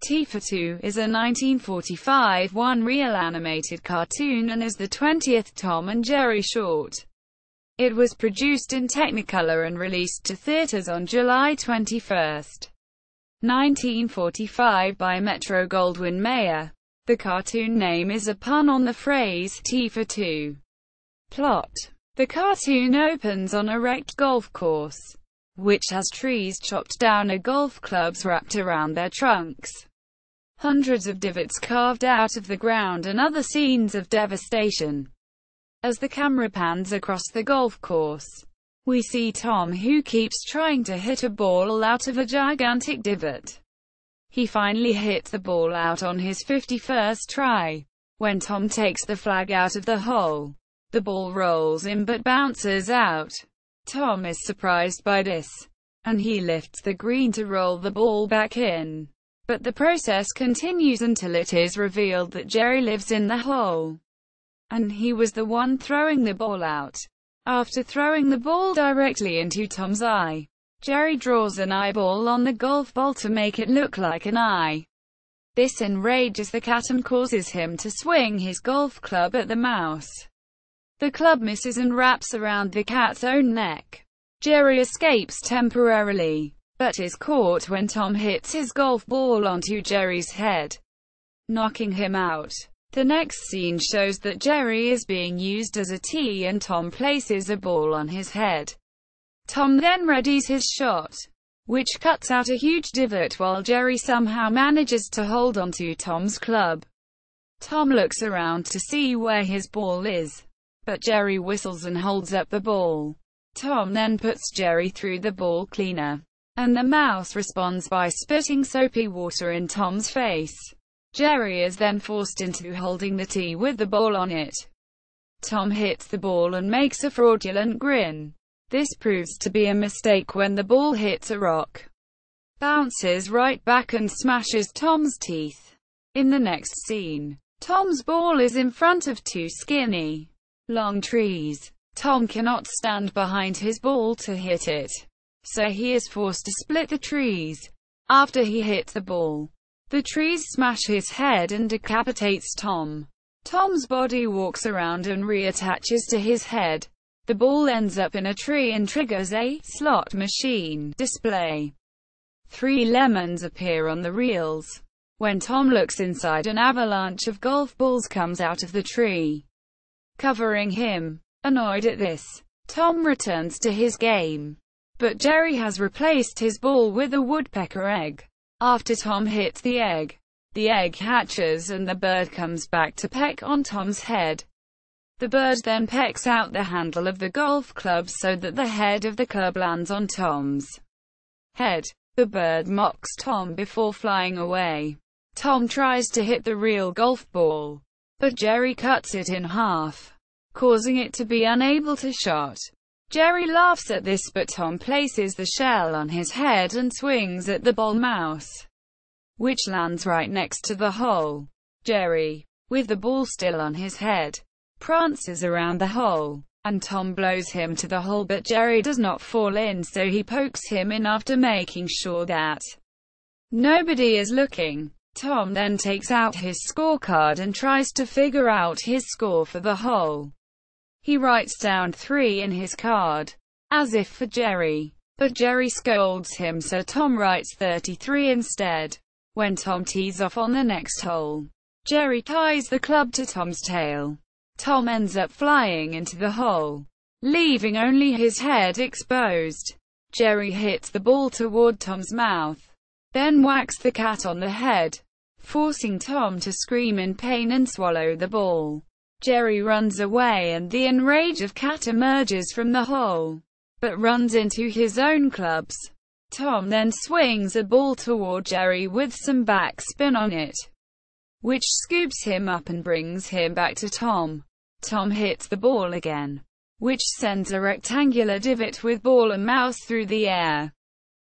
T for Two is a 1945 one-reel animated cartoon and is the 20th Tom and Jerry short. It was produced in Technicolor and released to theaters on July 21, 1945 by Metro-Goldwyn Mayer. The cartoon name is a pun on the phrase, T for Two. Plot. The cartoon opens on a wrecked golf course, which has trees chopped down and golf clubs wrapped around their trunks. Hundreds of divots carved out of the ground and other scenes of devastation. As the camera pans across the golf course, we see Tom, who keeps trying to hit a ball out of a gigantic divot. He finally hits the ball out on his 51st try. When Tom takes the flag out of the hole, the ball rolls in but bounces out. Tom is surprised by this, and he lifts the green to roll the ball back in. But the process continues until it is revealed that Jerry lives in the hole, and he was the one throwing the ball out. After throwing the ball directly into Tom's eye, Jerry draws an eyeball on the golf ball to make it look like an eye. This enrages the cat and causes him to swing his golf club at the mouse. The club misses and wraps around the cat's own neck. Jerry escapes temporarily, but is caught when Tom hits his golf ball onto Jerry's head, knocking him out. The next scene shows that Jerry is being used as a tee and Tom places a ball on his head. Tom then readies his shot, which cuts out a huge divot while Jerry somehow manages to hold onto Tom's club. Tom looks around to see where his ball is, but Jerry whistles and holds up the ball. Tom then puts Jerry through the ball cleaner, and the mouse responds by spitting soapy water in Tom's face. Jerry is then forced into holding the tee with the ball on it. Tom hits the ball and makes a fraudulent grin. This proves to be a mistake when the ball hits a rock, bounces right back and smashes Tom's teeth. In the next scene, Tom's ball is in front of two skinny, long trees. Tom cannot stand behind his ball to hit it, so he is forced to split the trees. After he hits the ball, the trees smash his head and decapitates Tom. Tom's body walks around and reattaches to his head. The ball ends up in a tree and triggers a slot machine display. 3 lemons appear on the reels. When Tom looks inside, an avalanche of golf balls comes out of the tree, covering him. Annoyed at this, Tom returns to his game, but Jerry has replaced his ball with a woodpecker egg. After Tom hits the egg hatches and the bird comes back to peck on Tom's head. The bird then pecks out the handle of the golf club so that the head of the club lands on Tom's head. The bird mocks Tom before flying away. Tom tries to hit the real golf ball, but Jerry cuts it in half, causing it to be unable to shot. Jerry laughs at this, but Tom places the shell on his head and swings at the ball mouse, which lands right next to the hole. Jerry, with the ball still on his head, prances around the hole, and Tom blows him to the hole, but Jerry does not fall in, so he pokes him in after making sure that nobody is looking. Tom then takes out his scorecard and tries to figure out his score for the hole. He writes down 3 in his card, as if for Jerry, but Jerry scolds him, so Tom writes 33 instead. When Tom tees off on the next hole, Jerry ties the club to Tom's tail. Tom ends up flying into the hole, leaving only his head exposed. Jerry hits the ball toward Tom's mouth, then whacks the cat on the head, forcing Tom to scream in pain and swallow the ball. Jerry runs away and the enraged cat emerges from the hole, but runs into his own clubs. Tom then swings a ball toward Jerry with some backspin on it, which scoops him up and brings him back to Tom. Tom hits the ball again, which sends a rectangular divot with ball and mouse through the air.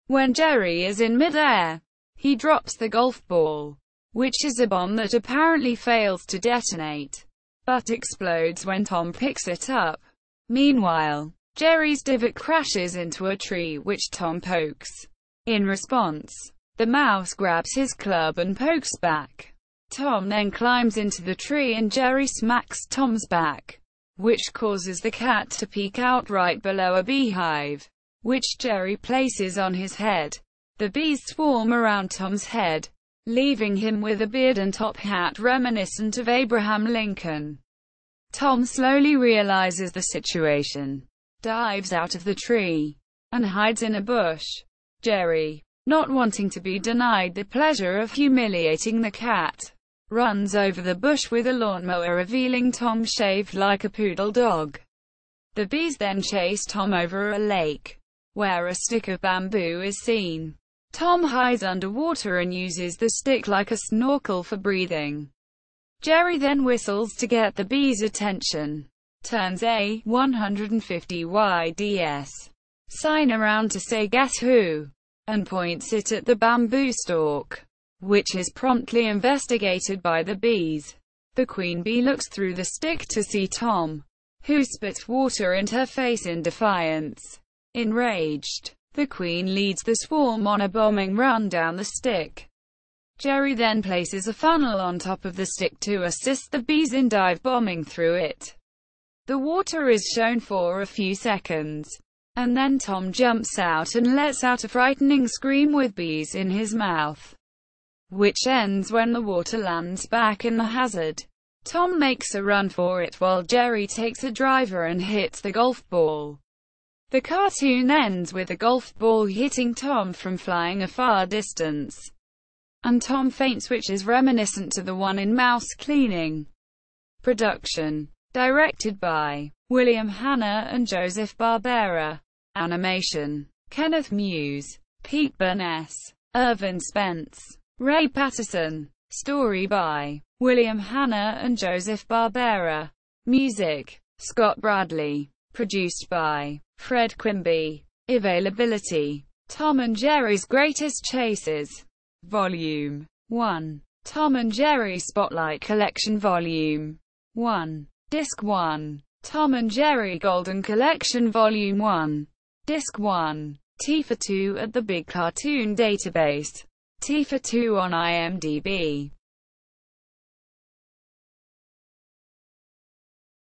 When Jerry is in mid-air, he drops the golf ball, which is a bomb that apparently fails to detonate, but explodes when Tom picks it up. Meanwhile, Jerry's divot crashes into a tree which Tom pokes. In response, The mouse grabs his club and pokes back. Tom then climbs into the tree and Jerry smacks Tom's back, which causes the cat to peek out right below a beehive, which Jerry places on his head. The bees swarm around Tom's head, leaving him with a beard and top hat reminiscent of Abraham Lincoln. Tom slowly realizes the situation, dives out of the tree, and hides in a bush. Jerry, not wanting to be denied the pleasure of humiliating the cat, runs over the bush with a lawnmower, revealing Tom shaved like a poodle dog. The bees then chase Tom over a lake, where a stick of bamboo is seen. Tom hides underwater and uses the stick like a snorkel for breathing. Jerry then whistles to get the bees' attention, turns a 150 YDS sign around to say "Guess who?" and points it at the bamboo stalk, which is promptly investigated by the bees. The queen bee looks through the stick to see Tom, who spits water in her face in defiance. Enraged, the queen leads the swarm on a bombing run down the stick. Jerry then places a funnel on top of the stick to assist the bees in dive bombing through it. The water is shown for a few seconds, and then Tom jumps out and lets out a frightening scream with bees in his mouth, which ends when the water lands back in the hazard. Tom makes a run for it while Jerry takes a driver and hits the golf ball. The cartoon ends with the golf ball hitting Tom from flying a far distance, and Tom faints, which is reminiscent to the one in Mouse Cleaning. Production. Directed by William Hanna and Joseph Barbera. Animation. Kenneth Muse, Pete Burness, Irvin Spence, Ray Patterson. Story by William Hanna and Joseph Barbera. Music. Scott Bradley. Produced by Fred Quimby. Availability. Tom and Jerry's Greatest Chases. Volume 1. Tom and Jerry Spotlight Collection Volume 1. Disc 1. Tom and Jerry Golden Collection Volume 1. Disc 1. Tifa 2 at the Big Cartoon Database. Tifa 2 on IMDb.